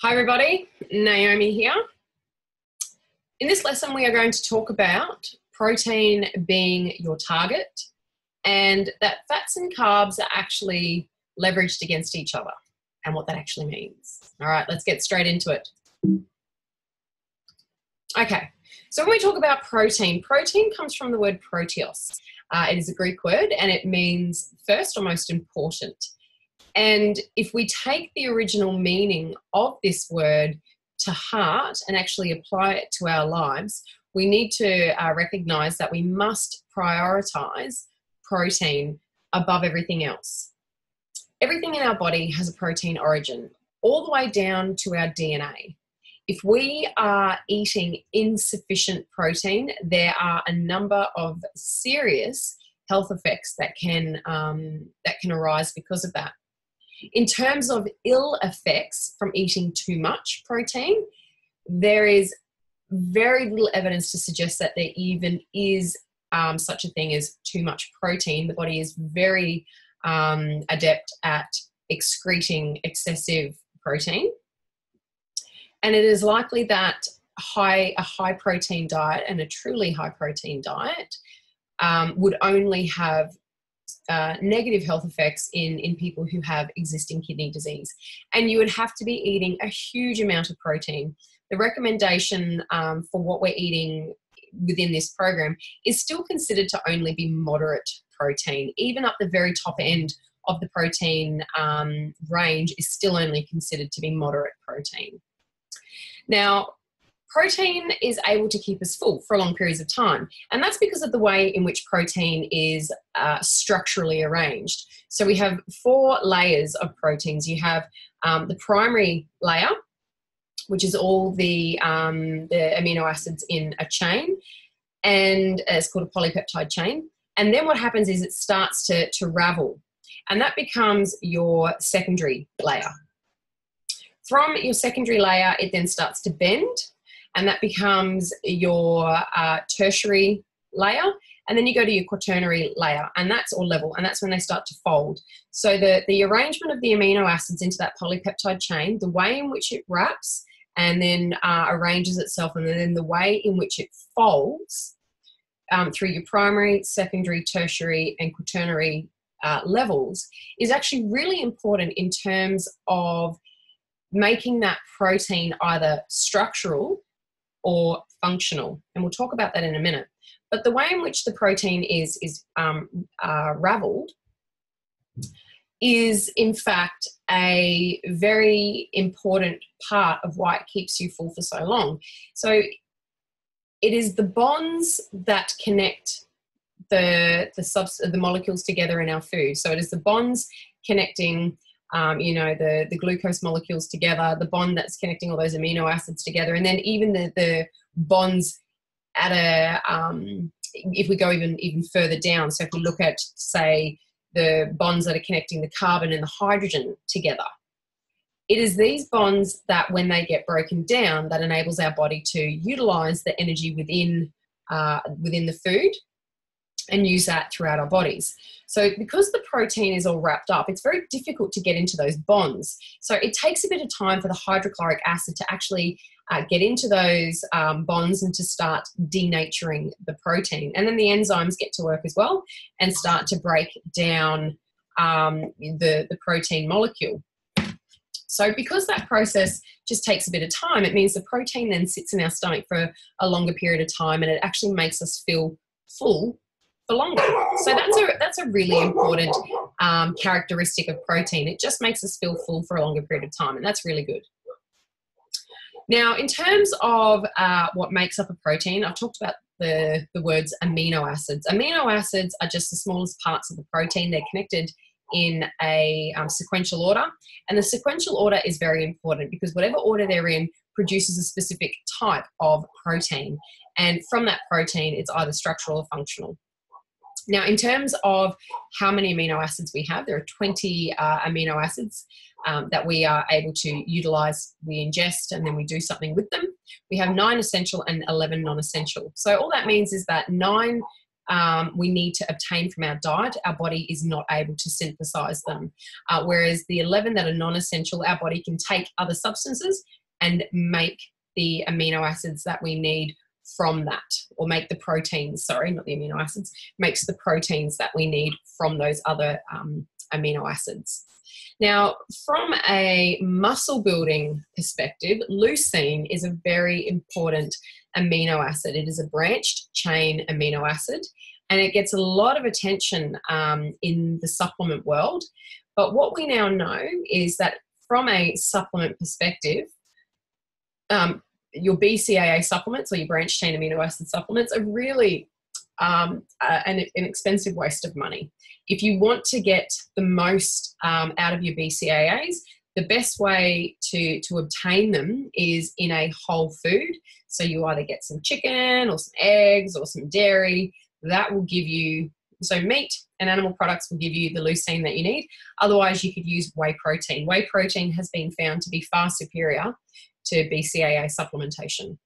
Hi everybody, Naomi here. In this lesson we are going to talk about protein being your target and that fats and carbs are actually leveraged against each other and what that actually means. All right, let's get straight into it. Okay, so when we talk about protein comes from the word proteos. It is a Greek word and it means first or most important. And if we take the original meaning of this word to heart and actually apply it to our lives, we need to recognize that we must prioritize protein above everything else. Everything in our body has a protein origin, all the way down to our DNA. If we are eating insufficient protein, there are a number of serious health effects that can arise because of that. In terms of ill effects from eating too much protein, there is very little evidence to suggest that there even is such a thing as too much protein. The body is very adept at excreting excessive protein. And it is likely that a high protein diet and a truly high protein diet would only have negative health effects in people who have existing kidney disease. And you would have to be eating a huge amount of protein. The recommendation for what we're eating within this program is still considered to only be moderate protein. Even up the very top end of the protein range is still only considered to be moderate protein. Now, protein is able to keep us full for long periods of time. And that's because of the way in which protein is structurally arranged. So we have 4 layers of proteins. You have the primary layer, which is all the amino acids in a chain, and it's called a polypeptide chain. And then what happens is it starts to ravel, and that becomes your secondary layer. From your secondary layer, it then starts to bend, and that becomes your tertiary layer, and then you go to your quaternary layer, and that's all level, and that's when they start to fold. So the arrangement of the amino acids into that polypeptide chain, the way in which it wraps and then arranges itself, and then the way in which it folds through your primary, secondary, tertiary, and quaternary levels is actually really important in terms of making that protein either structural or functional. And we'll talk about that in a minute. But the way in which the protein is raveled is in fact a very important part of why it keeps you full for so long. So it is the bonds that connect the molecules together in our food. So it is the bonds connecting the glucose molecules together, the bond that's connecting all those amino acids together, and then even the bonds at if we go even further down. So if we look at, say, the bonds that are connecting the carbon and the hydrogen together, it is these bonds that, when they get broken down, that enables our body to utilize the energy within the food and use that throughout our bodies. So because the protein is all wrapped up, it's very difficult to get into those bonds. So it takes a bit of time for the hydrochloric acid to actually get into those bonds and to start denaturing the protein. And then the enzymes get to work as well and start to break down the protein molecule. So because that process just takes a bit of time, it means the protein then sits in our stomach for a longer period of time, and it actually makes us feel full for longer. So that's a really important characteristic of protein. It just makes us feel full for a longer period of time, and that's really good. Now, in terms of what makes up a protein, I've talked about the words amino acids. Amino acids are just the smallest parts of the protein. They're connected in a sequential order, and the sequential order is very important because whatever order they're in produces a specific type of protein, and from that protein it's either structural or functional. Now, in terms of how many amino acids we have, there are 20 amino acids that we are able to utilize. We ingest and then we do something with them. We have 9 essential and 11 non-essential. So all that means is that 9 we need to obtain from our diet, our body is not able to synthesize them. Whereas the 11 that are non-essential, our body can take other substances and make the amino acids that we need from that, or make the proteins, sorry, not the amino acids, makes the proteins that we need from those other amino acids. Now, from a muscle building perspective, leucine is a very important amino acid. It is a branched chain amino acid, and it gets a lot of attention in the supplement world. But what we now know is that from a supplement perspective, your BCAA supplements or your branched chain amino acid supplements are really an expensive waste of money. If you want to get the most out of your BCAAs, the best way to obtain them is in a whole food. So you either get some chicken or some eggs or some dairy. That will give you, so meat and animal products will give you the leucine that you need. Otherwise, you could use whey protein. Whey protein has been found to be far superior to BCAA supplementation.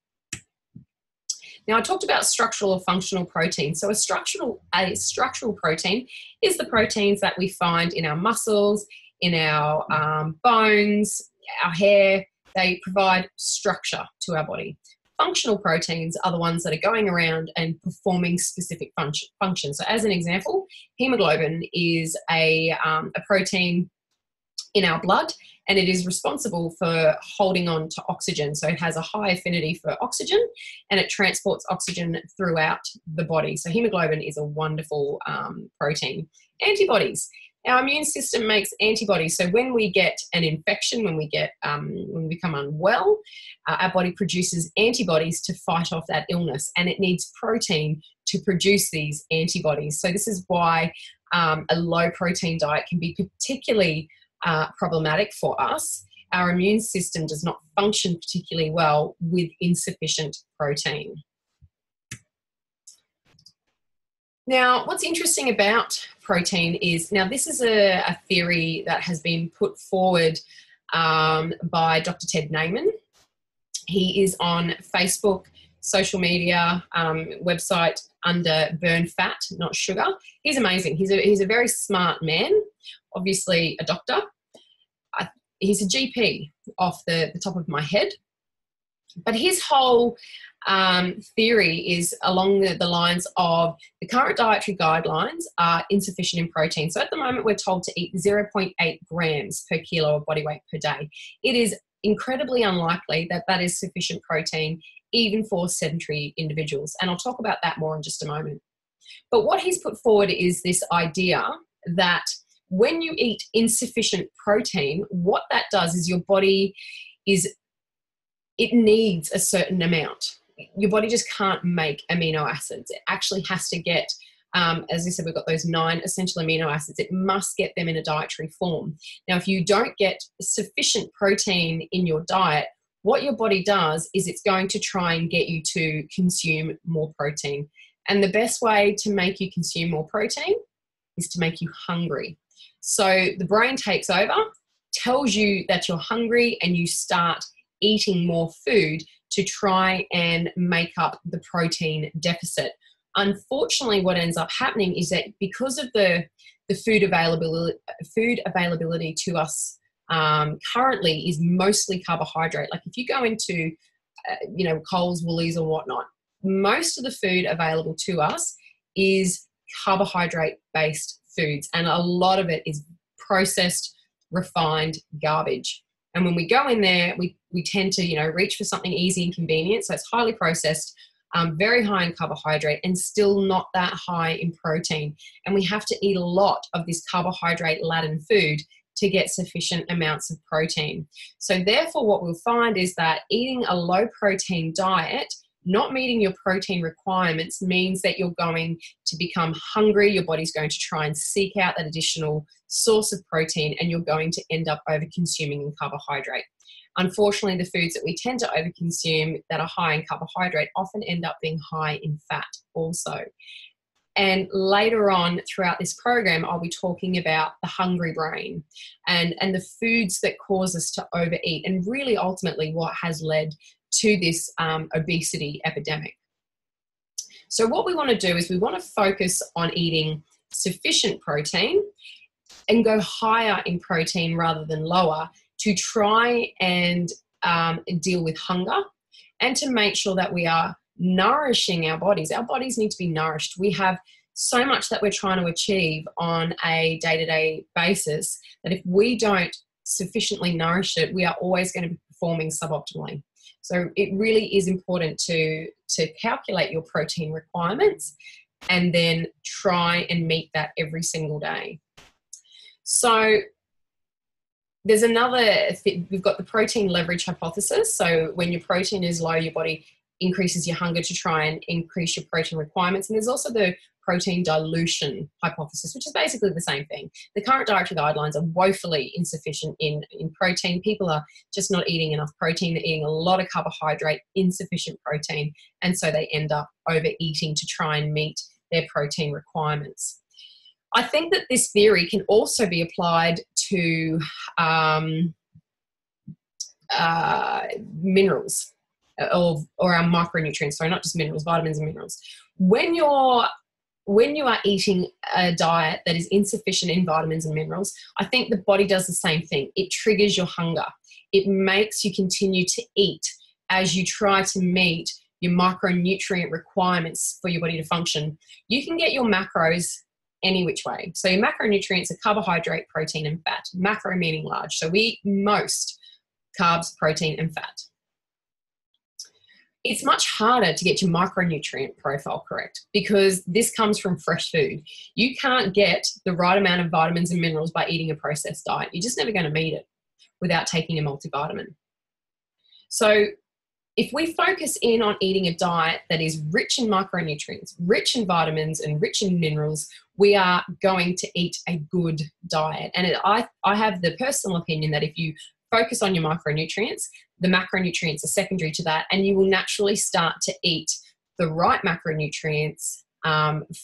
Now, I talked about structural or functional protein. So a structural protein is the proteins that we find in our muscles, in our bones, our hair. They provide structure to our body. Functional proteins are the ones that are going around and performing specific functions. So as an example, hemoglobin is a protein in our blood, and it is responsible for holding on to oxygen. So it has a high affinity for oxygen, and it transports oxygen throughout the body. So hemoglobin is a wonderful protein. Antibodies. Our immune system makes antibodies. So when we get an infection, when we become unwell, our body produces antibodies to fight off that illness, and it needs protein to produce these antibodies. So this is why a low protein diet can be particularly problematic for us. Our immune system does not function particularly well with insufficient protein. Now, what's interesting about protein is, now this is a theory that has been put forward by Dr. Ted Naiman. He is on Facebook, social media, website under Burn Fat, Not Sugar. He's amazing. He's a very smart man, obviously a doctor. He's a GP off the top of my head. But his whole theory is along the lines of the current dietary guidelines are insufficient in protein. So at the moment, we're told to eat 0.8 grams per kilo of body weight per day. It is incredibly unlikely that that is sufficient protein even for sedentary individuals. And I'll talk about that more in just a moment. But what he's put forward is this idea that when you eat insufficient protein, what that does is your body it needs a certain amount. Your body just can't make amino acids. It actually has to get, as I said, we've got those 9 essential amino acids. It must get them in a dietary form. Now, if you don't get sufficient protein in your diet, what your body does is it's going to try and get you to consume more protein. And the best way to make you consume more protein is to make you hungry. So the brain takes over, tells you that you're hungry, and you start eating more food to try and make up the protein deficit. Unfortunately, what ends up happening is that because of the food availability to us currently is mostly carbohydrate. Like if you go into Coles, Woolies or whatnot, most of the food available to us is carbohydrate based foods, and a lot of it is processed, refined garbage. And when we go in there, we tend to, reach for something easy and convenient. So it's highly processed, very high in carbohydrate, and still not that high in protein. And we have to eat a lot of this carbohydrate-laden food to get sufficient amounts of protein. So therefore, what we'll find is that eating a low protein diet, not meeting your protein requirements, means that you're going to become hungry. Your body's going to try and seek out that additional source of protein, and you're going to end up over-consuming in carbohydrate. Unfortunately, the foods that we tend to overconsume that are high in carbohydrate often end up being high in fat also. And later on throughout this program, I'll be talking about the hungry brain and the foods that cause us to overeat, and really ultimately what has led to this obesity epidemic. So what we want to do is we want to focus on eating sufficient protein and go higher in protein rather than lower to try and deal with hunger and to make sure that we are nourishing our bodies. Our bodies need to be nourished. We have so much that we're trying to achieve on a day-to-day basis that if we don't sufficiently nourish it, we are always going to be performing suboptimally. So it really is important to calculate your protein requirements and then try and meet that every single day. So there's another thing. We've got the protein leverage hypothesis. So when your protein is low, your body increases your hunger to try and increase your protein requirements. And there's also the protein dilution hypothesis, which is basically the same thing. The current dietary guidelines are woefully insufficient in protein. People are just not eating enough protein. They're eating a lot of carbohydrate, insufficient protein, and so they end up overeating to try and meet their protein requirements. I think that this theory can also be applied to minerals or our micronutrients. Sorry, not just minerals, vitamins and minerals. When you are eating a diet that is insufficient in vitamins and minerals, I think the body does the same thing. It triggers your hunger. It makes you continue to eat as you try to meet your micronutrient requirements for your body to function. You can get your macros any which way. So your macronutrients are carbohydrate, protein, and fat. Macro meaning large. So we eat most carbs, protein, and fat. It's much harder to get your micronutrient profile correct because this comes from fresh food. You can't get the right amount of vitamins and minerals by eating a processed diet. You're just never going to meet it without taking a multivitamin. So if we focus in on eating a diet that is rich in micronutrients, rich in vitamins, and rich in minerals, we are going to eat a good diet. And I have the personal opinion that if you focus on your micronutrients, the macronutrients are secondary to that, and you will naturally start to eat the right macronutrients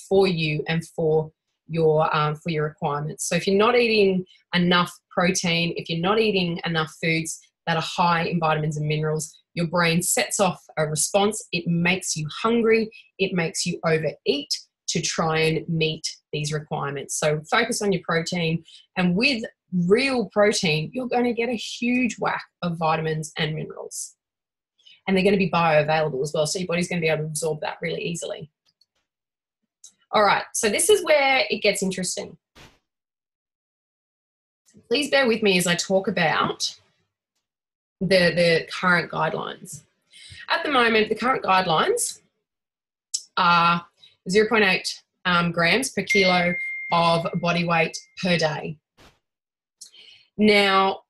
for you and for your requirements. So if you're not eating enough protein, if you're not eating enough foods that are high in vitamins and minerals, your brain sets off a response. It makes you hungry. It makes you overeat to try and meet these requirements. So focus on your protein, and with real protein, you're going to get a huge whack of vitamins and minerals. And they're going to be bioavailable as well, so your body's going to be able to absorb that really easily. All right, so this is where it gets interesting. Please bear with me as I talk about the current guidelines. At the moment, the current guidelines are 0.8 grams per kilo of body weight per day. Now,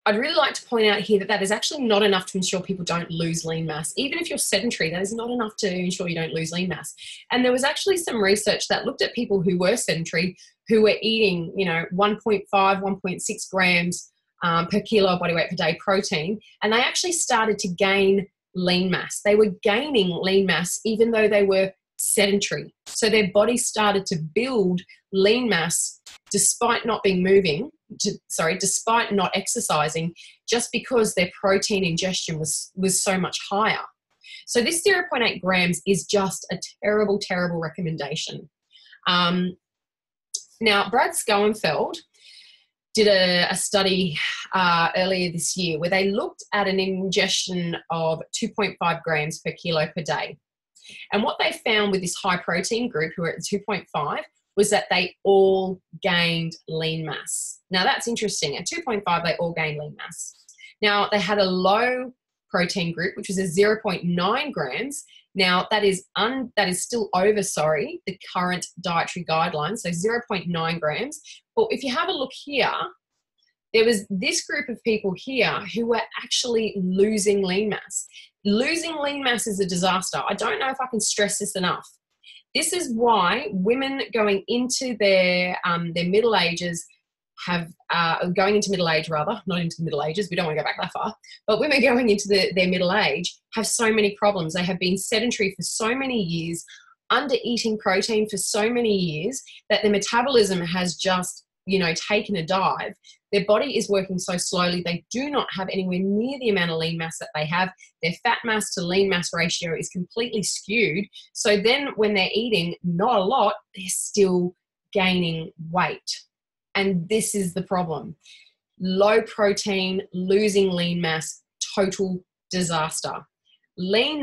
I'd really like to point out here that that is actually not enough to ensure people don't lose lean mass. Even if you're sedentary, that is not enough to ensure you don't lose lean mass. And there was actually some research that looked at people who were sedentary, who were eating, 1.5, 1.6 grams per kilo of body weight per day protein, and they actually started to gain lean mass. They were gaining lean mass even though they were sedentary. So their body started to build lean mass despite not despite not exercising, just because their protein ingestion was so much higher. So this 0.8 grams is just a terrible, terrible recommendation. Now, Brad Schoenfeld did a study earlier this year where they looked at an ingestion of 2.5 grams per kilo per day. And what they found with this high protein group who were at 2.5 was that they all gained lean mass. Now that's interesting. At 2.5, they all gained lean mass. Now they had a low protein group, which was a 0.9 grams. Now that is still over, the current dietary guidelines, so 0.9 grams. But if you have a look here, there was this group of people here who were actually losing lean mass. Losing lean mass is a disaster. I don't know if I can stress this enough. This is why women going into their middle ages going into middle age rather, not into the Middle Ages, we don't want to go back that far, but women going into their middle age have so many problems. They have been sedentary for so many years, under eating protein for so many years, that their metabolism has just, taken a dive. Their body is working so slowly, they do not have anywhere near the amount of lean mass that they have. Their fat mass to lean mass ratio is completely skewed. So then when they're eating not a lot, they're still gaining weight. And this is the problem. Low protein, losing lean mass, total disaster. Lean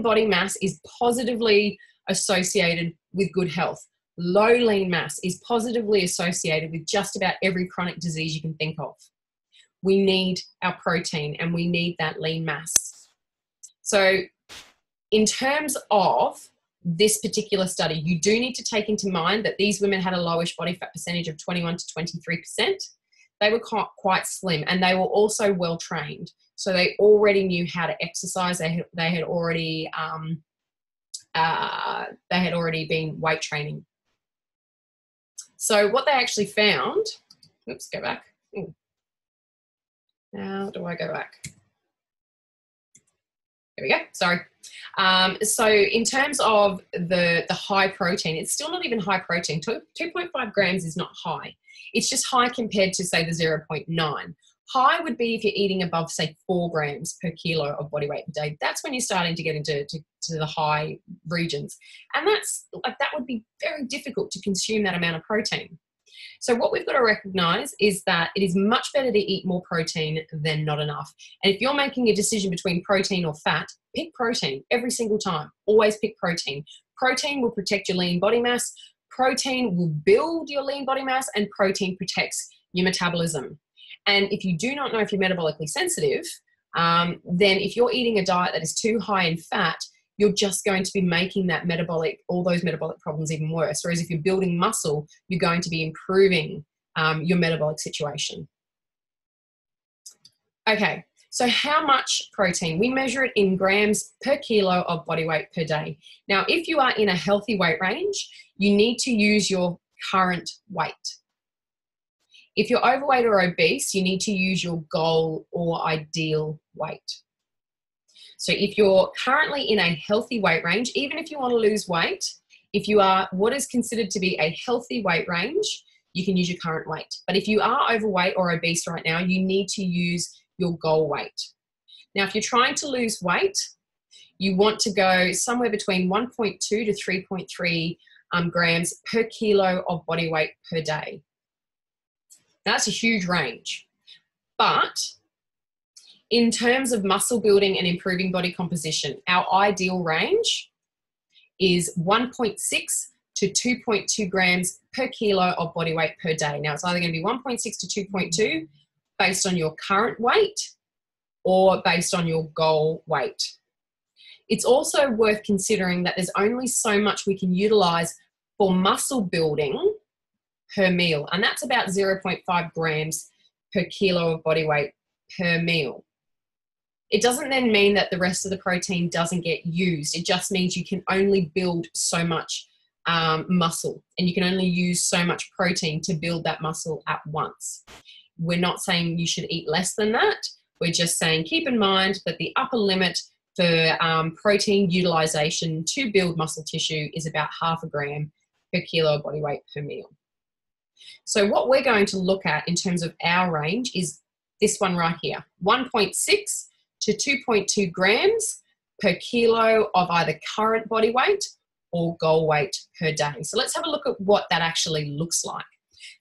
body mass is positively associated with good health. Low lean mass is positively associated with just about every chronic disease you can think of. We need our protein and we need that lean mass. So in terms of this particular study, you do need to take into mind that these women had a lowish body fat percentage of 21 to 23%. They were quite slim and they were also well trained. So they already knew how to exercise. They had already been weight training. So what they actually found, oops, go back. Ooh. How do I go back? There we go, sorry. So in terms of the high protein, it's still not even high protein. 2.5 grams is not high. It's just high compared to, say, the 0.9. High would be if you're eating above, say, 4 grams per kilo of body weight per day. That's when you're starting to get into the high regions. And that would be very difficult to consume that amount of protein. So what we've got to recognize is that it is much better to eat more protein than not enough. And if you're making a decision between protein or fat, pick protein every single time. Always pick protein. Protein will protect your lean body mass. Protein will build your lean body mass, and protein protects your metabolism. And if you do not know if you're metabolically sensitive, then if you're eating a diet that is too high in fat, you're just going to be making all those metabolic problems even worse. Whereas if you're building muscle, you're going to be improving your metabolic situation. Okay, so how much protein? We measure it in grams per kilo of body weight per day. Now, if you are in a healthy weight range, you need to use your current weight. If you're overweight or obese, you need to use your goal or ideal weight. So if you're currently in a healthy weight range, even if you want to lose weight, if you are what is considered to be a healthy weight range, you can use your current weight. But if you are overweight or obese right now, you need to use your goal weight. Now, if you're trying to lose weight, you want to go somewhere between 1.2 to 3.3 grams per kilo of body weight per day. That's a huge range. But in terms of muscle building and improving body composition, our ideal range is 1.6 to 2.2 grams per kilo of body weight per day. Now, it's either going to be 1.6 to 2.2 based on your current weight or based on your goal weight. It's also worth considering that there's only so much we can utilize for muscle building per meal, and that's about 0.5 grams per kilo of body weight per meal. It doesn't then mean that the rest of the protein doesn't get used. It just means you can only build so much muscle, and you can only use so much protein to build that muscle at once. We're not saying you should eat less than that. We're just saying keep in mind that the upper limit for protein utilization to build muscle tissue is about 0.5 gram per kilo of body weight per meal. So what we're going to look at in terms of our range is this one right here, 1.6 to 2.2 grams per kilo of either current body weight or goal weight per day. So let's have a look at what that actually looks like.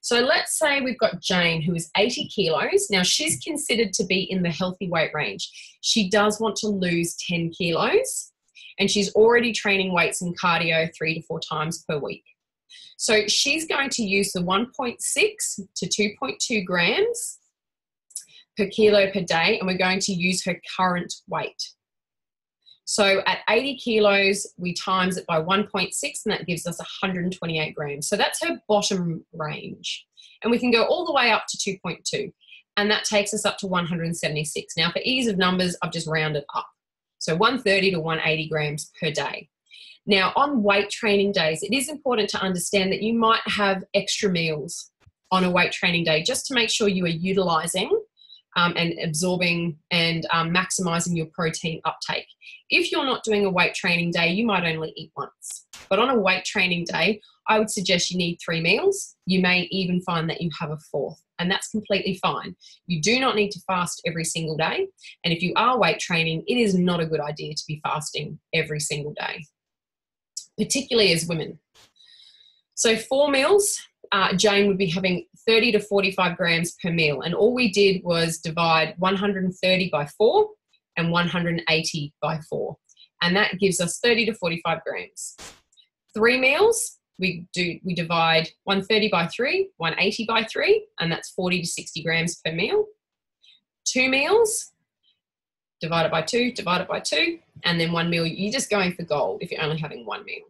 So let's say we've got Jane, who is 80 kilos. Now, she's considered to be in the healthy weight range. She does want to lose 10 kilos, and she's already training weights and cardio 3 to 4 times per week. So she's going to use the 1.6 to 2.2 grams per kilo per day, and we're going to use her current weight. So at 80 kilos, we times it by 1.6, and that gives us 128 grams. So that's her bottom range. And we can go all the way up to 2.2, and that takes us up to 176. Now, for ease of numbers, I've just rounded up. So 130 to 180 grams per day. Now, on weight training days, it is important to understand that you might have extra meals on a weight training day just to make sure you are utilizing and absorbing and maximizing your protein uptake. If you're not doing a weight training day, you might only eat once. But on a weight training day, I would suggest you need 3 meals. You may even find that you have a 4th. and that's completely fine. You do not need to fast every single day. And if you are weight training, it is not a good idea to be fasting every single day, particularly as women. So 4 meals, Jane would be having 30 to 45 grams per meal. And all we did was divide 130 by 4 and 180 by 4. And that gives us 30 to 45 grams. 3 meals, we divide 130 by 3, 180 by 3, and that's 40 to 60 grams per meal. 2 meals, divided by 2, and then 1 meal. You're just going for gold if you're only having 1 meal.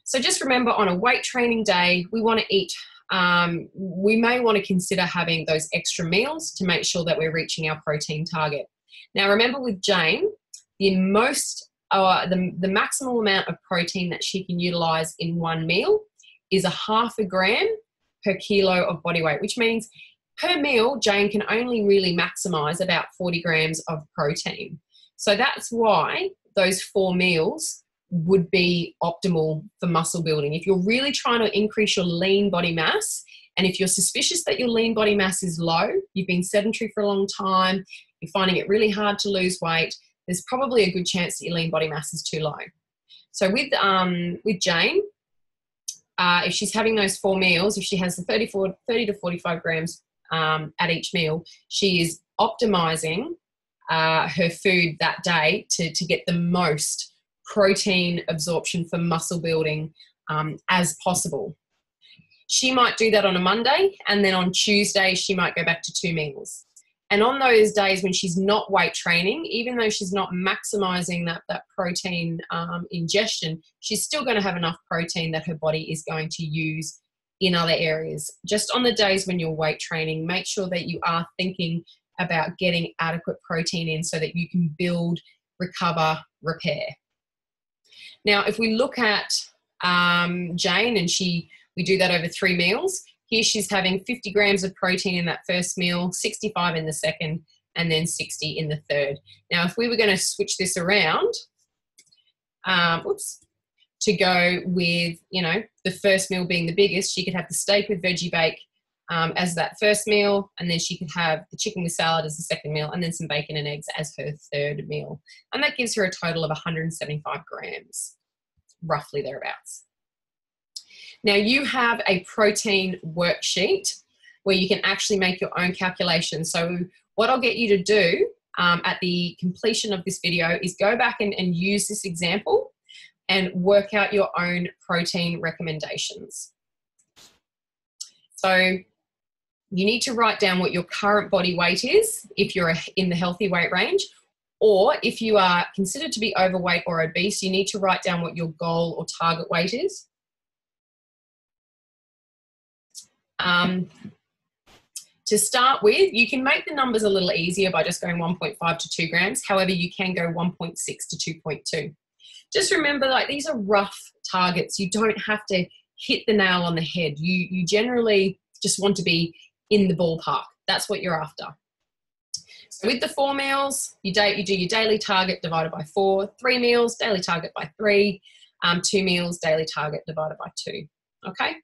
So just remember, on a weight training day, we want to eat, we may want to consider having those extra meals to make sure that we're reaching our protein target. Now, remember with Jane, the maximal amount of protein that she can utilize in 1 meal is 0.5 gram per kilo of body weight, which means per meal, Jane can only really maximize about 40 grams of protein. So that's why those 4 meals would be optimal for muscle building. If you're really trying to increase your lean body mass, and if you're suspicious that your lean body mass is low, you've been sedentary for a long time, you're finding it really hard to lose weight, there's probably a good chance that your lean body mass is too low. So with Jane, if she's having those 4 meals, if she has the 30 to 45 grams at each meal, she is optimizing her food that day to get the most protein absorption for muscle building as possible. She might do that on a Monday, and then on Tuesday she might go back to 2 meals. And on those days when she's not weight training, even though she's not maximizing that protein ingestion, she's still going to have enough protein that her body is going to use in other areas. Just on the days when you're weight training, make sure that you are thinking about getting adequate protein in so that you can build, recover, repair. Now, if we look at Jane, and we do that over 3 meals, here she's having 50 grams of protein in that first meal, 65 in the second, and then 60 in the third. Now, if we were going to switch this around, to go with, the first meal being the biggest, she could have the steak with veggie bake as that first meal, and then she could have the chicken with salad as the second meal, and then some bacon and eggs as her third meal. And that gives her a total of 175 grams, roughly thereabouts. Now, you have a protein worksheet where you can actually make your own calculations. So what I'll get you to do at the completion of this video is go back and use this example and work out your own protein recommendations. So you need to write down what your current body weight is if you're in the healthy weight range, or if you are considered to be overweight or obese, you need to write down what your goal or target weight is. To start with, you can make the numbers a little easier by just going 1.5 to 2 grams. However, you can go 1.6 to 2.2. Just remember, these are rough targets. You don't have to hit the nail on the head. You generally just want to be in the ballpark. That's what you're after. So with the 4 meals, you do your daily target divided by 4. 3 meals, daily target by 3. 2 meals, daily target divided by 2. Okay?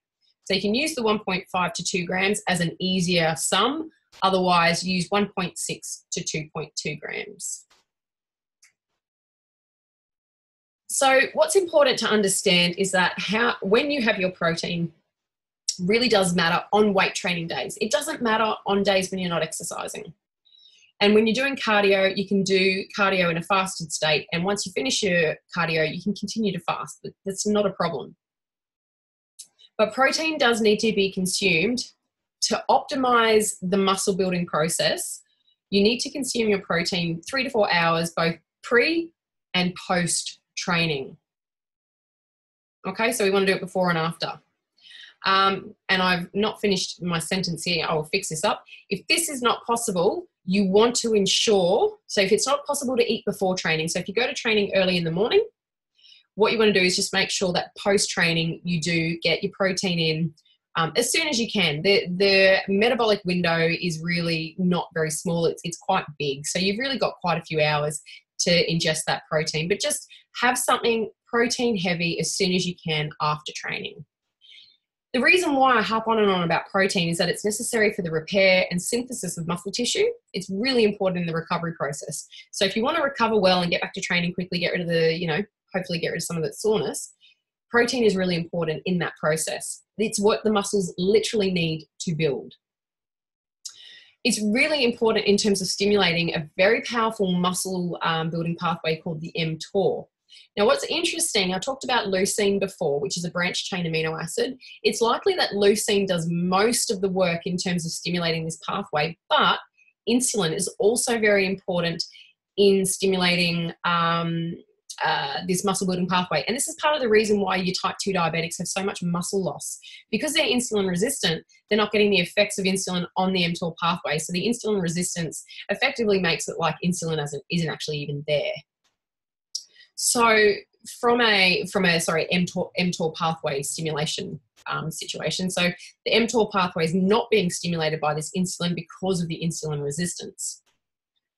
So you can use the 1.5 to 2 grams as an easier sum. Otherwise, use 1.6 to 2.2 grams. So what's important to understand is that when you have your protein really does matter on weight training days. It doesn't matter on days when you're not exercising. And when you're doing cardio, you can do cardio in a fasted state. And once you finish your cardio, you can continue to fast. That's not a problem. But protein does need to be consumed to optimize the muscle building process. You need to consume your protein 3 to 4 hours, both pre and post training. Okay, so we want to do it before and after. And I've not finished my sentence here. I will fix this up. If this is not possible, you want to ensure, so if it's not possible to eat before training, so if you go to training early in the morning, what you want to do is just make sure that post-training you do get your protein in as soon as you can. The metabolic window is really not very small. It's quite big. So you've really got quite a few hours to ingest that protein. But just have something protein heavy as soon as you can after training. The reason why I harp on and on about protein is that it's necessary for the repair and synthesis of muscle tissue. It's really important in the recovery process. So if you want to recover well and get back to training quickly, get rid of the, hopefully get rid of some of that soreness, protein is really important in that process. It's what the muscles literally need to build. It's really important in terms of stimulating a very powerful muscle building pathway called the mTOR. Now, what's interesting, I talked about leucine before, which is a branched chain amino acid. It's likely that leucine does most of the work in terms of stimulating this pathway, but insulin is also very important in stimulating this muscle building pathway. And this is part of the reason why your type 2 diabetics have so much muscle loss. Because they're insulin resistant, they're not getting the effects of insulin on the mTOR pathway. So the insulin resistance effectively makes it like insulin isn't actually even there. So from a mTOR pathway stimulation situation, so the mTOR pathway is not being stimulated by this insulin because of the insulin resistance.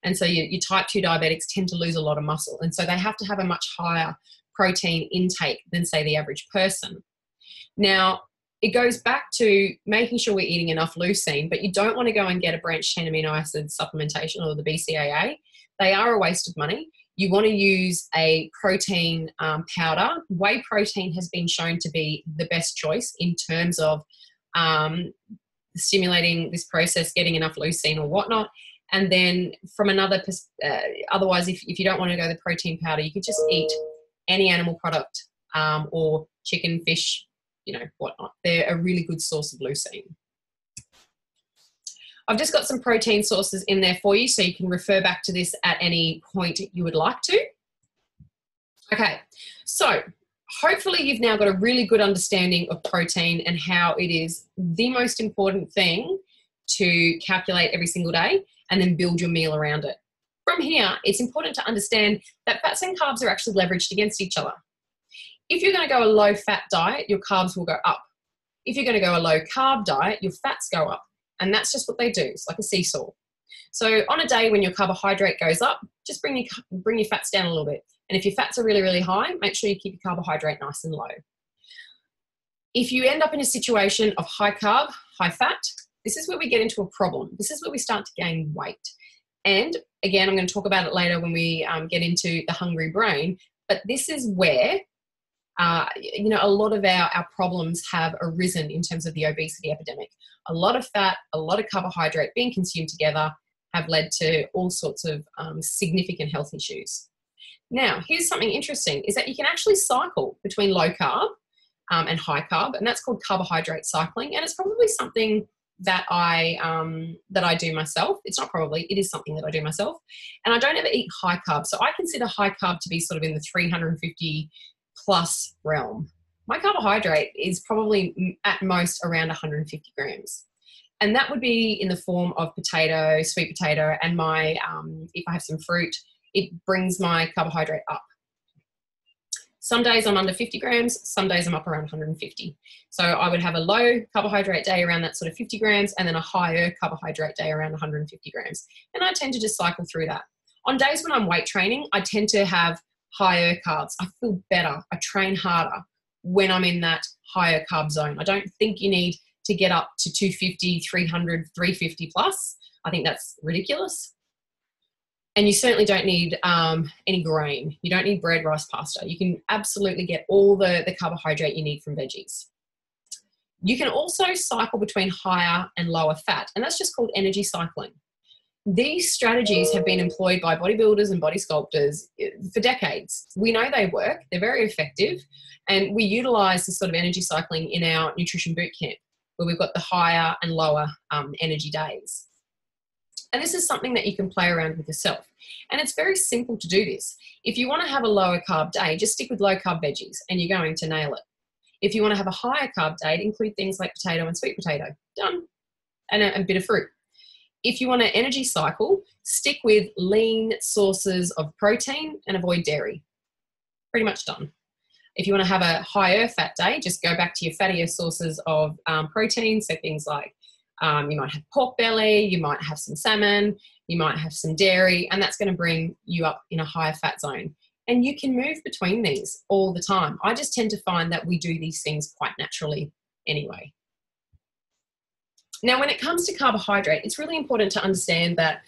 And so your type 2 diabetics tend to lose a lot of muscle. And so they have to have a much higher protein intake than, say, the average person. Now, it goes back to making sure we're eating enough leucine, but you don't want to go and get a branched chain amino acid supplementation or the BCAA. They are a waste of money. You want to use a protein powder. Whey protein has been shown to be the best choice in terms of stimulating this process, getting enough leucine or whatnot. And then from another, otherwise, if you don't want to go the protein powder, you could just eat any animal product or chicken, fish, whatnot. They're a really good source of leucine. I've just got some protein sources in there for you, so you can refer back to this at any point you would like to. Okay, so hopefully you've now got a really good understanding of protein and how it is the most important thing to calculate every single day and then build your meal around it. From here, it's important to understand that fats and carbs are actually leveraged against each other. If you're going to go a low-fat diet, your carbs will go up. If you're going to go a low-carb diet, your fats go up. And that's just what they do. It's like a seesaw. So on a day when your carbohydrate goes up, just bring your fats down a little bit. And if your fats are really, really high, make sure you keep your carbohydrate nice and low. If you end up in a situation of high carb, high fat, this is where we get into a problem. This is where we start to gain weight. And again, I'm going to talk about it later when we get into the hungry brain. But this is where a lot of our problems have arisen in terms of the obesity epidemic. A lot of fat, a lot of carbohydrate being consumed together have led to all sorts of significant health issues. Now, here's something interesting, is that you can actually cycle between low carb and high carb, and that's called carbohydrate cycling. And it's probably something that I do myself. It's not probably, it is something that I do myself. And I don't ever eat high carb. So I consider high carb to be sort of in the 350 plus realm. My carbohydrate is probably at most around 150 grams. And that would be in the form of potato, sweet potato, and my, if I have some fruit, it brings my carbohydrate up. Some days I'm under 50 grams, some days I'm up around 150. So I would have a low carbohydrate day around that sort of 50 grams and then a higher carbohydrate day around 150 grams. And I tend to just cycle through that. On days when I'm weight training, I tend to have higher carbs. I feel better. I train harder when I'm in that higher carb zone. I don't think you need to get up to 250, 300, 350 plus. I think that's ridiculous. And you certainly don't need any grain. You don't need bread, rice, pasta. You can absolutely get all the carbohydrate you need from veggies. You can also cycle between higher and lower fat, and that's just called energy cycling. These strategies have been employed by bodybuilders and body sculptors for decades. We know they work, they're very effective, and we utilize this sort of energy cycling in our nutrition boot camp, where we've got the higher and lower energy days. And this is something that you can play around with yourself. And it's very simple to do this. If you want to have a lower carb day, just stick with low carb veggies and you're going to nail it. If you want to have a higher carb day, include things like potato and sweet potato. Done. And a bit of fruit. If you want an energy cycle, stick with lean sources of protein and avoid dairy. Pretty much done. If you want to have a higher fat day, just go back to your fattier sources of protein. So things like you might have pork belly, you might have some salmon, you might have some dairy, and that's going to bring you up in a higher fat zone. And you can move between these all the time. I just tend to find that we do these things quite naturally anyway. Now, when it comes to carbohydrate, it's really important to understand that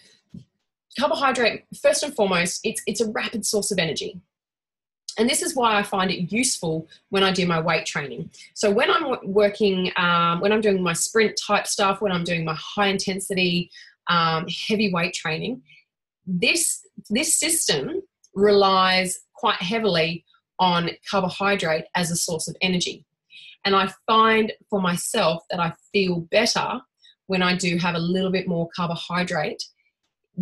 carbohydrate, first and foremost, it's a rapid source of energy. And this is why I find it useful when I do my weight training. So when I'm working, when I'm doing my sprint type stuff, when I'm doing my high intensity, heavy weight training, this system relies quite heavily on carbohydrate as a source of energy. And I find for myself that I feel better when I do have a little bit more carbohydrate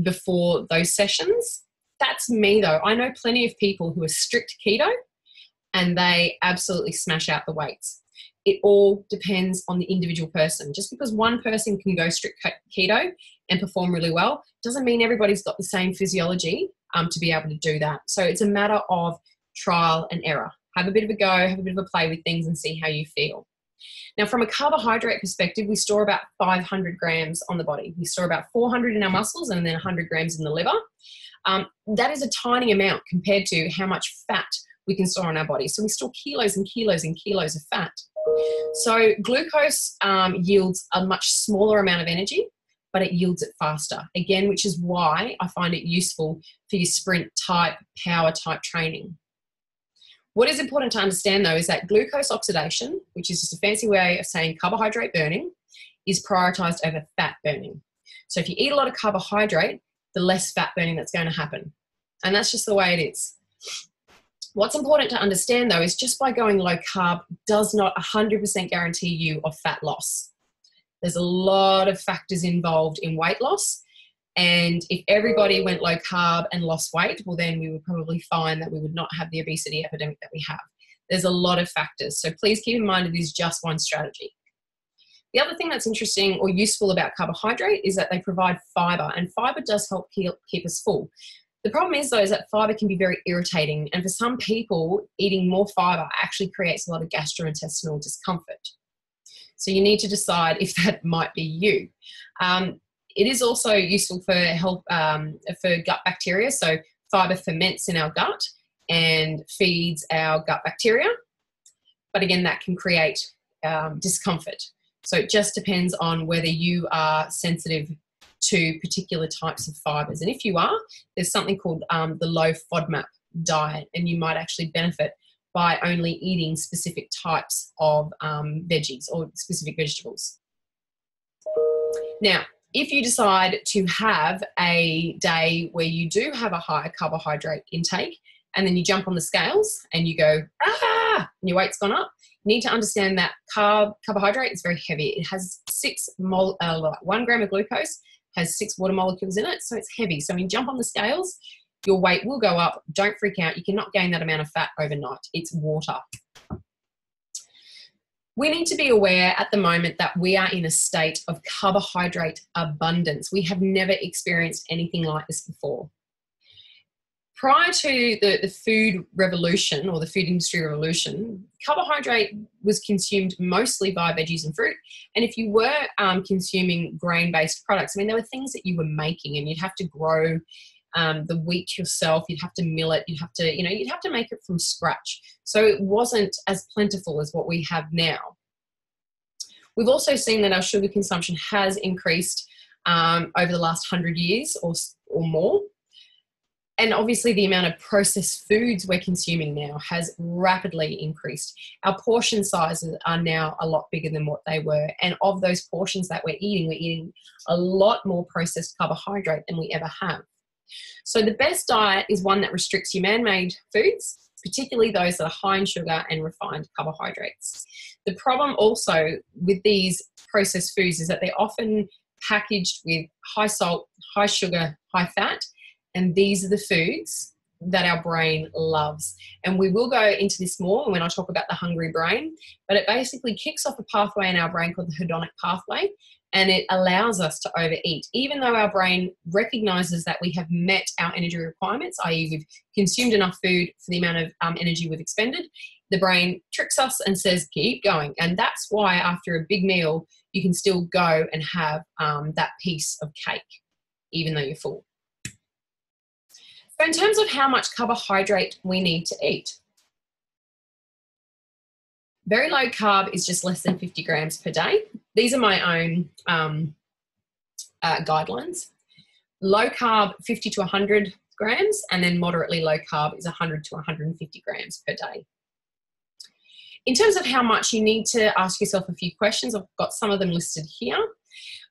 before those sessions. That's me though. I know plenty of people who are strict keto and they absolutely smash out the weights. It all depends on the individual person. Just because one person can go strict keto and perform really well doesn't mean everybody's got the same physiology to be able to do that. So it's a matter of trial and error. Have a bit of a go, have a bit of a play with things and see how you feel. Now, from a carbohydrate perspective, we store about 500 grams on the body. We store about 400 in our muscles and then 100 grams in the liver. That is a tiny amount compared to how much fat we can store in our body. So we store kilos and kilos and kilos of fat. So glucose yields a much smaller amount of energy, but it yields it faster. Again, which is why I find it useful for your sprint type, power type training. What is important to understand though is that glucose oxidation, which is just a fancy way of saying carbohydrate burning, is prioritized over fat burning. So if you eat a lot of carbohydrate, the less fat burning that's going to happen. And that's just the way it is. What's important to understand though is just by going low carb does not 100% guarantee you of fat loss. There's a lot of factors involved in weight loss. And if everybody went low carb and lost weight, well, then we would probably find that we would not have the obesity epidemic that we have. There's a lot of factors. So please keep in mind it is just one strategy. The other thing that's interesting or useful about carbohydrate is that they provide fiber, and fiber does help keep us full. The problem is, though, is that fiber can be very irritating. And for some people, eating more fiber actually creates a lot of gastrointestinal discomfort. So you need to decide if that might be you. It is also useful for for gut bacteria. So fiber ferments in our gut and feeds our gut bacteria. But again, that can create discomfort. So it just depends on whether you are sensitive to particular types of fibers. And if you are, there's something called the low FODMAP diet, and you might actually benefit by only eating specific types of veggies or specific vegetables. Now, if you decide to have a day where you do have a higher carbohydrate intake and then you jump on the scales and you go, and your weight's gone up, you need to understand that carbohydrate is very heavy. It has 1 gram of glucose has 6 water molecules in it, so it's heavy. So when you jump on the scales, your weight will go up. Don't freak out. You cannot gain that amount of fat overnight. It's water. We need to be aware at the moment that we are in a state of carbohydrate abundance. We have never experienced anything like this before. Prior to the food revolution or the food industry revolution, carbohydrate was consumed mostly via veggies and fruit. And if you were consuming grain-based products, I mean, there were things that you were making and you'd have to grow the wheat yourself, you'd have to mill it, you'd have to make it from scratch. So it wasn't as plentiful as what we have now. We've also seen that our sugar consumption has increased over the last 100 years or more. And obviously the amount of processed foods we're consuming now has rapidly increased. Our portion sizes are now a lot bigger than what they were. And of those portions that we're eating a lot more processed carbohydrate than we ever have. So the best diet is one that restricts your man-made foods, particularly those that are high in sugar and refined carbohydrates. The problem also with these processed foods is that they're often packaged with high salt, high sugar, high fat, and these are the foods that our brain loves. And we will go into this more when I talk about the hungry brain, but it basically kicks off a pathway in our brain called the hedonic pathway, and it allows us to overeat. Even though our brain recognizes that we have met our energy requirements, i.e. we've consumed enough food for the amount of energy we've expended, the brain tricks us and says, keep going. And that's why after a big meal, you can still go and have that piece of cake, even though you're full. So in terms of how much carbohydrate we need to eat, Very low carb is just less than 50 grams per day. These are my own guidelines. Low carb, 50 to 100 grams, and then moderately low carb is 100 to 150 grams per day. In terms of how much, you need to ask yourself a few questions. I've got some of them listed here.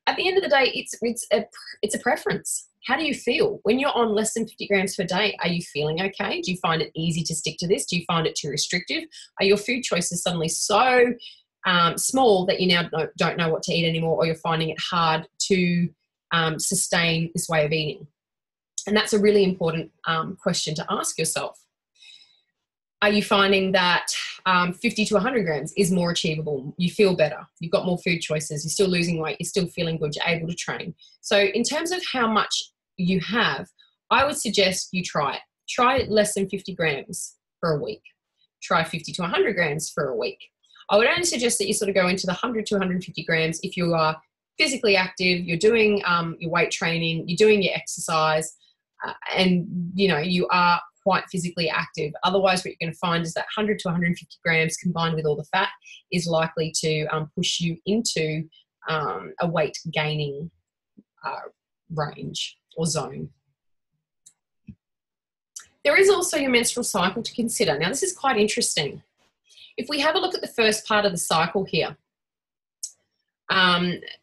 At the end of the day, it's a preference. How do you feel? When you're on less than 50 grams per day, are you feeling okay? Do you find it easy to stick to this? Do you find it too restrictive? Are your food choices suddenly so small that you now don't know what to eat anymore, or you're finding it hard to sustain this way of eating? And that's a really important question to ask yourself. Are you finding that 50 to 100 grams is more achievable? You feel better. You've got more food choices. You're still losing weight. You're still feeling good. You're able to train. So in terms of how much you have, I would suggest you try it. Try less than 50 grams for a week. Try 50 to 100 grams for a week. I would only suggest that you sort of go into the 100 to 150 grams if you are physically active, you're doing your weight training, you're doing your exercise, and you are quite physically active. Otherwise, what you're going to find is that 100 to 150 grams combined with all the fat is likely to push you into a weight gaining range or zone. There is also your menstrual cycle to consider. Now, this is quite interesting. If we have a look at the first part of the cycle here,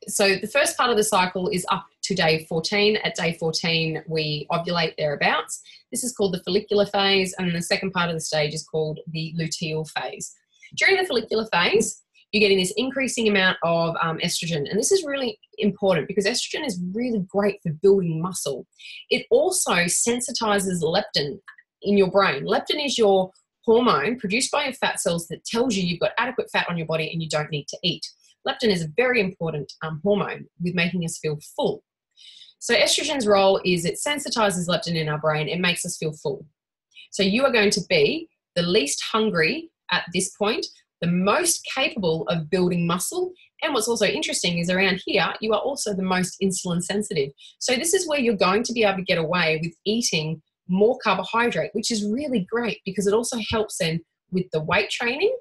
so the first part of the cycle is up to day 14. At day 14, we ovulate thereabouts. This is called the follicular phase, and the second part of the stage is called the luteal phase. During the follicular phase, you're getting this increasing amount of estrogen, and this is really important because estrogen is really great for building muscle. It also sensitizes leptin in your brain. Leptin is your hormone produced by your fat cells that tells you you've got adequate fat on your body and you don't need to eat. Leptin is a very important hormone with making us feel full. So estrogen's role is it sensitizes leptin in our brain. It makes us feel full. So you are going to be the least hungry at this point, the most capable of building muscle. And what's also interesting is around here, you are also the most insulin sensitive. So this is where you're going to be able to get away with eating more carbohydrate, which is really great because it also helps then with the weight training,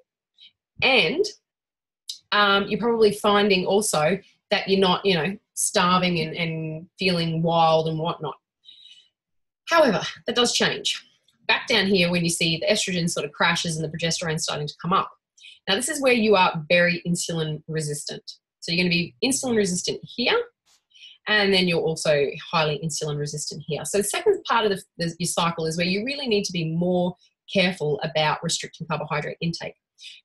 and you're probably finding also that you're not, starving and feeling wild and whatnot. However, that does change. Back down here when you see the estrogen sort of crashes and the progesterone starting to come up. Now, this is where you are very insulin resistant. So you're going to be insulin resistant here, and then you're also highly insulin resistant here. So the second part of your cycle is where you really need to be more careful about restricting carbohydrate intake.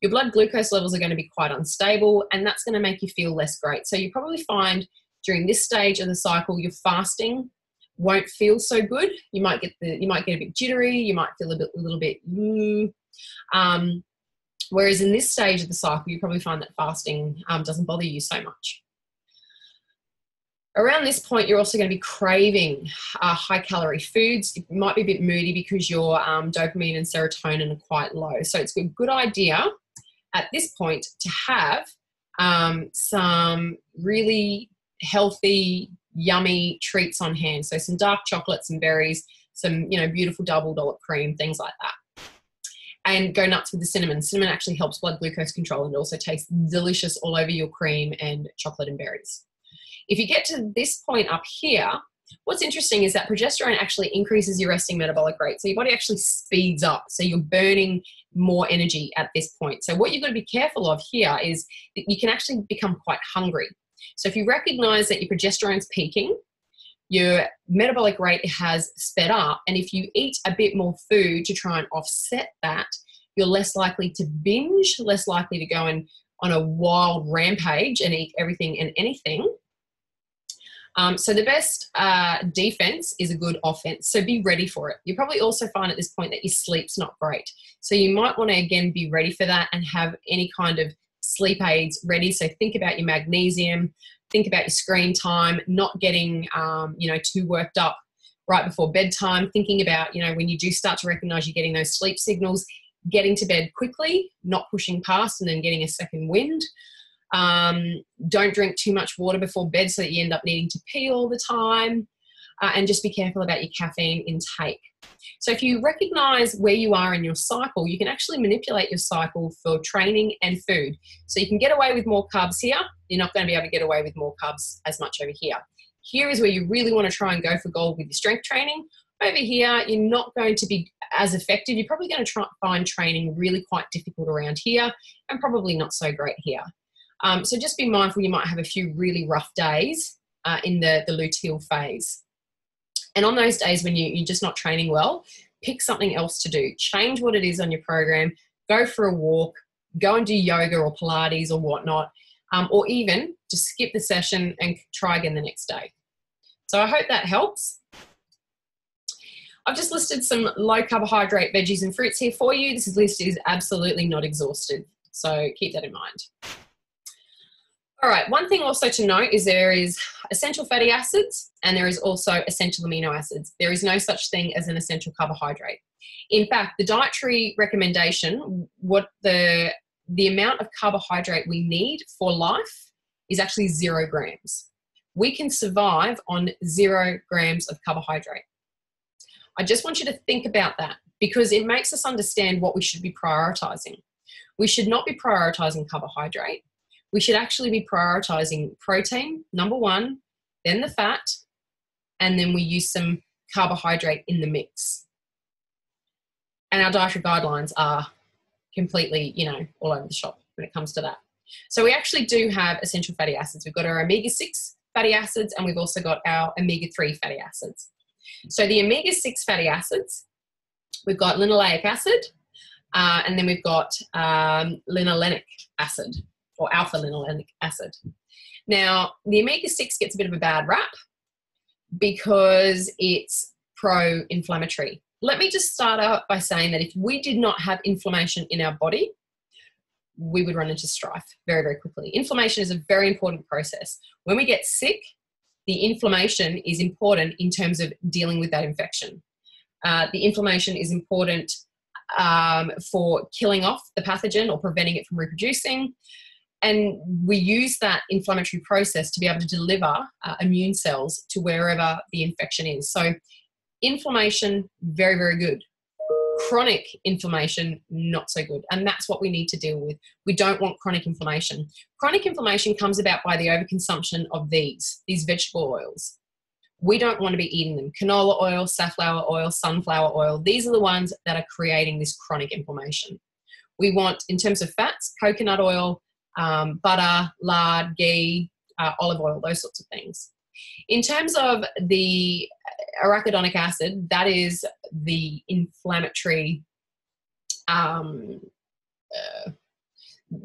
Your blood glucose levels are going to be quite unstable, and that's going to make you feel less great. So you probably find during this stage of the cycle, your fasting won't feel so good. You might get a bit jittery. You might feel a little bit. Whereas in this stage of the cycle, you probably find that fasting doesn't bother you so much. Around this point, you're also going to be craving high-calorie foods. You might be a bit moody because your dopamine and serotonin are quite low. So it's a good idea at this point to have some really healthy, yummy treats on hand. So some dark chocolate, some berries, some beautiful double dollop cream, things like that. And go nuts with the cinnamon. Cinnamon actually helps blood glucose control, and it also tastes delicious all over your cream and chocolate and berries. If you get to this point up here, what's interesting is that progesterone actually increases your resting metabolic rate. So your body actually speeds up. So you're burning more energy at this point. So what you've got to be careful of here is that you can actually become quite hungry. So if you recognize that your progesterone's peaking, your metabolic rate has sped up, and if you eat a bit more food to try and offset that, you're less likely to binge, less likely to go on a wild rampage and eat everything and anything. So the best defense is a good offense. So be ready for it. You probably also find at this point that your sleep's not great. So you might want to, again, be ready for that and have any kind of sleep aids ready. So think about your magnesium, think about your screen time, not getting, too worked up right before bedtime, thinking about, when you do start to recognize you're getting those sleep signals, getting to bed quickly, not pushing past and then getting a second wind. Don't drink too much water before bed so that you end up needing to pee all the time. and just be careful about your caffeine intake. So if you recognize where you are in your cycle, you can actually manipulate your cycle for training and food. So you can get away with more carbs here. You're not going to be able to get away with more carbs as much over here. Here is where you really want to try and go for gold with your strength training. Over here, you're not going to be as effective. You're probably going to try and find training really quite difficult around here and probably not so great here. So just be mindful, you might have a few really rough days in the luteal phase. And on those days when you're just not training well, pick something else to do. Change what it is on your program. Go for a walk. Go and do yoga or Pilates or whatnot. Or even just skip the session and try again the next day. So I hope that helps. I've just listed some low carbohydrate veggies and fruits here for you. This list is absolutely not exhaustive, so keep that in mind. All right, one thing also to note is there is essential fatty acids and there is also essential amino acids. There is no such thing as an essential carbohydrate. In fact, the dietary recommendation, what the amount of carbohydrate we need for life is actually 0 grams. We can survive on 0 grams of carbohydrate. I just want you to think about that because it makes us understand what we should be prioritizing. We should not be prioritizing carbohydrate. We should actually be prioritizing protein, number one, then the fat, and then we use some carbohydrate in the mix. And our dietary guidelines are completely, all over the shop when it comes to that. So we actually do have essential fatty acids. We've got our omega-6 fatty acids and we've also got our omega-3 fatty acids. So the omega-6 fatty acids, we've got linoleic acid, and then we've got linolenic acid or alpha-linolenic acid. Now, the omega-6 gets a bit of a bad rap because it's pro-inflammatory. Let me just start out by saying that if we did not have inflammation in our body, we would run into strife very, very quickly. Inflammation is a very important process. When we get sick, the inflammation is important in terms of dealing with that infection. The inflammation is important for killing off the pathogen or preventing it from reproducing. And we use that inflammatory process to be able to deliver immune cells to wherever the infection is. So inflammation, very, very good. Chronic inflammation, not so good. And that's what we need to deal with. We don't want chronic inflammation. Chronic inflammation comes about by the overconsumption of these vegetable oils. We don't want to be eating them. Canola oil, safflower oil, sunflower oil. These are the ones that are creating this chronic inflammation. We want, in terms of fats, coconut oil, butter, lard, ghee, olive oil, those sorts of things. In terms of the arachidonic acid, that is the inflammatory,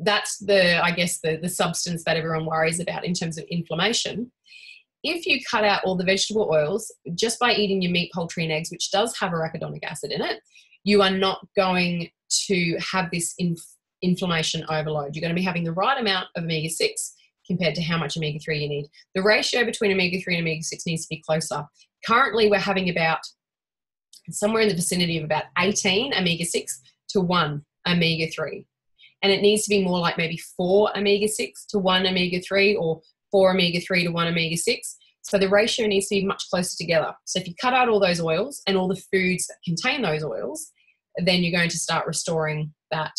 that's the substance that everyone worries about in terms of inflammation. If you cut out all the vegetable oils just by eating your meat, poultry and eggs, which does have arachidonic acid in it, you are not going to have this inflammation overload. You're going to be having the right amount of omega-6 compared to how much omega-3 you need. The ratio between omega-3 and omega-6 needs to be closer. Currently, we're having about somewhere in the vicinity of about 18 omega-6 to 1 omega-3. And it needs to be more like maybe 4 omega-6 to 1 omega-3 or 4 omega-3 to 1 omega-6. So the ratio needs to be much closer together. So if you cut out all those oils and all the foods that contain those oils, then you're going to start restoring that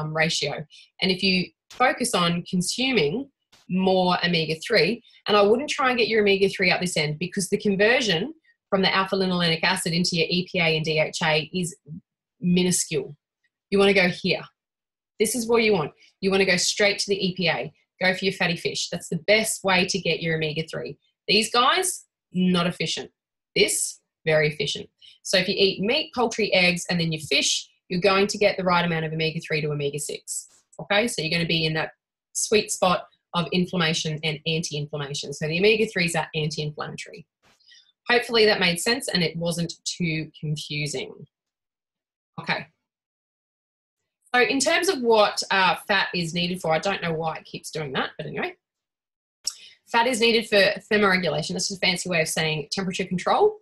ratio. And if you focus on consuming more omega-3, and I wouldn't try and get your omega-3 up this end because the conversion from the alpha-linolenic acid into your EPA and DHA is minuscule. You want to go here. This is what you want. You want to go straight to the EPA. Go for your fatty fish. That's the best way to get your omega-3. These guys, not efficient. This, very efficient. So if you eat meat, poultry, eggs, and then your fish, you're going to get the right amount of omega-3 to omega-6. Okay, so you're going to be in that sweet spot of inflammation and anti-inflammation. So the omega-3s are anti-inflammatory. Hopefully that made sense and it wasn't too confusing. Okay. So in terms of what fat is needed for, I don't know why it keeps doing that, but anyway. Fat is needed for thermoregulation. This is a fancy way of saying temperature control.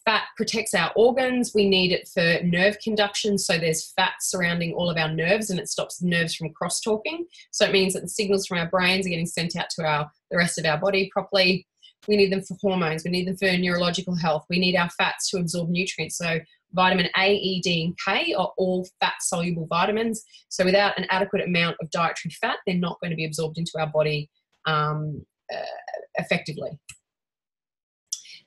Fat protects our organs. We need it for nerve conduction. So there's fat surrounding all of our nerves and it stops nerves from crosstalking. So it means that the signals from our brains are getting sent out to the rest of our body properly. We need them for hormones. We need them for neurological health. We need our fats to absorb nutrients. So vitamin A, E, D, and K are all fat-soluble vitamins. So without an adequate amount of dietary fat, they're not going to be absorbed into our body effectively.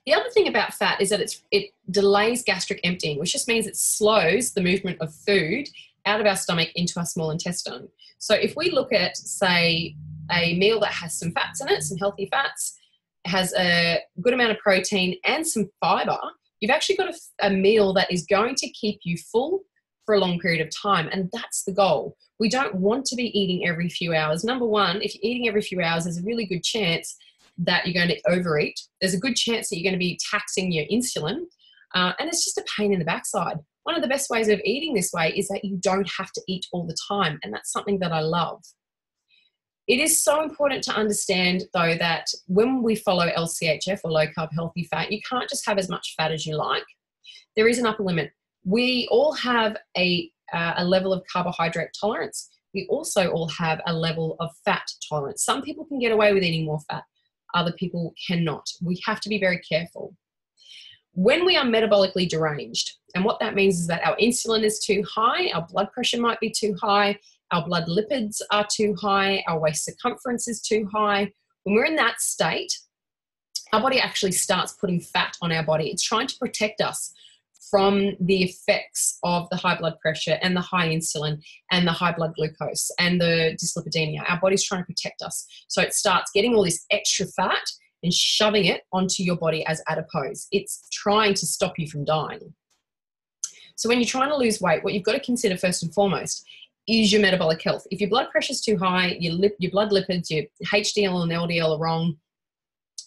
The other thing about fat is that it delays gastric emptying, which just means it slows the movement of food out of our stomach into our small intestine. So if we look at, say, a meal that has some fats in it, some healthy fats, has a good amount of protein and some fiber, you've actually got a meal that is going to keep you full for a long period of time. And that's the goal. We don't want to be eating every few hours. Number one, if you're eating every few hours, there's a really good chance that you're going to overeat. There's a good chance that you're going to be taxing your insulin. And it's just a pain in the backside. One of the best ways of eating this way is that you don't have to eat all the time. And that's something that I love. It is so important to understand, though, that when we follow LCHF or low carb healthy fat, you can't just have as much fat as you like. There is an upper limit. We all have a level of carbohydrate tolerance. We also all have a level of fat tolerance. Some people can get away with eating more fat. Other people cannot. We have to be very careful. When we are metabolically deranged, and what that means is that our insulin is too high, our blood pressure might be too high, our blood lipids are too high, our waist circumference is too high. When we're in that state, our body actually starts putting fat on our body. It's trying to protect us from the effects of the high blood pressure and the high insulin and the high blood glucose and the dyslipidemia. Our body's trying to protect us. So it starts getting all this extra fat and shoving it onto your body as adipose. It's trying to stop you from dying. So when you're trying to lose weight, what you've got to consider first and foremost is your metabolic health. If your blood pressure's too high, your blood lipids, your HDL and LDL are wrong,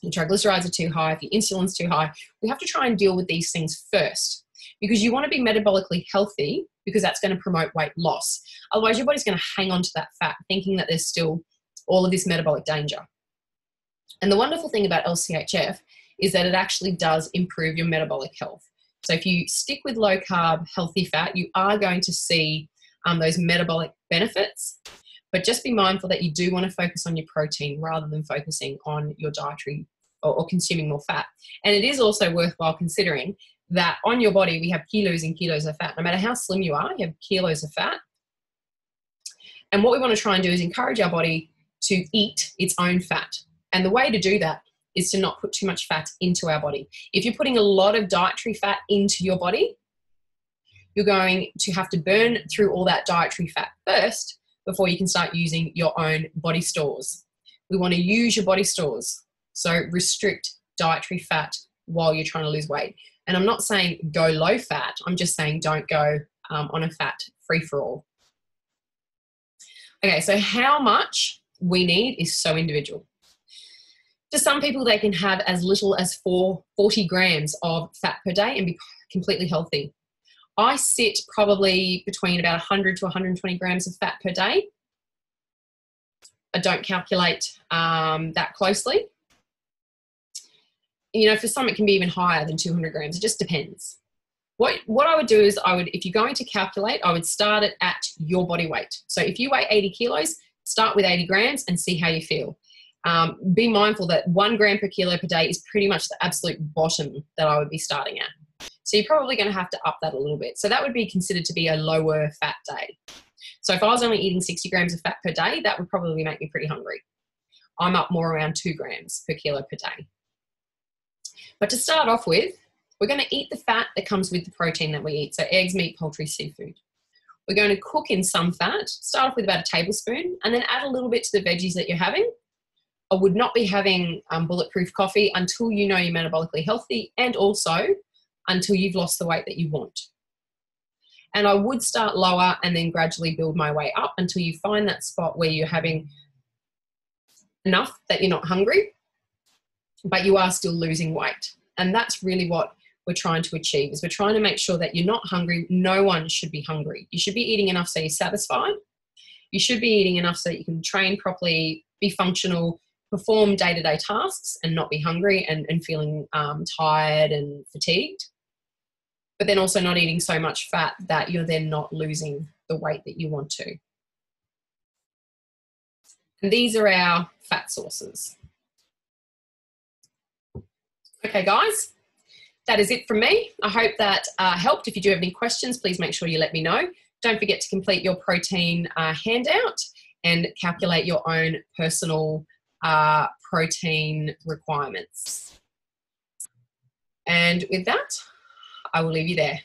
your triglycerides are too high, if your insulin's too high, we have to try and deal with these things first, because you want to be metabolically healthy, because that's going to promote weight loss. Otherwise, your body's going to hang on to that fat, thinking that there's still all of this metabolic danger. And the wonderful thing about LCHF is that it actually does improve your metabolic health. So if you stick with low carb, healthy fat, you are going to see those metabolic benefits. But just be mindful that you do want to focus on your protein rather than focusing on your dietary or consuming more fat. And it is also worthwhile considering that on your body, we have kilos and kilos of fat. No matter how slim you are, you have kilos of fat. And what we want to try and do is encourage our body to eat its own fat. And the way to do that is to not put too much fat into our body. If you're putting a lot of dietary fat into your body, you're going to have to burn through all that dietary fat first before you can start using your own body stores. We want to use your body stores. So restrict dietary fat while you're trying to lose weight. And I'm not saying go low fat. I'm just saying don't go on a fat free-for-all. Okay, so how much we need is so individual. For some people, they can have as little as 40 grams of fat per day and be completely healthy. I sit probably between about 100 to 120 grams of fat per day. I don't calculate that closely. You know, for some it can be even higher than 200 grams. It just depends. What I would do is if you're going to calculate, I would start it at your body weight. So if you weigh 80 kilos, start with 80 grams and see how you feel. Be mindful that 1 gram per kilo per day is pretty much the absolute bottom that I would be starting at. So you're probably going to have to up that a little bit. So that would be considered to be a lower fat day. So if I was only eating 60 grams of fat per day, that would probably make me pretty hungry. I'm up more around 2 grams per kilo per day. But to start off with, we're going to eat the fat that comes with the protein that we eat. So eggs, meat, poultry, seafood. We're going to cook in some fat, start off with about a tablespoon, and then add a little bit to the veggies that you're having. I would not be having bulletproof coffee until you know you're metabolically healthy, and also until you've lost the weight that you want. And I would start lower and then gradually build my way up until you find that spot where you're having enough that you're not hungry, but you are still losing weight. And that's really what we're trying to achieve, is we're trying to make sure that you're not hungry. No one should be hungry. You should be eating enough so you're satisfied. You should be eating enough so that you can train properly, be functional, perform day-to-day tasks and not be hungry and feeling tired and fatigued. But then also not eating so much fat that you're then not losing the weight that you want to. And these are our fat sources. Okay, guys, that is it from me. I hope that helped. If you do have any questions, please make sure you let me know. Don't forget to complete your protein handout and calculate your own personal protein requirements. And with that, I will leave you there.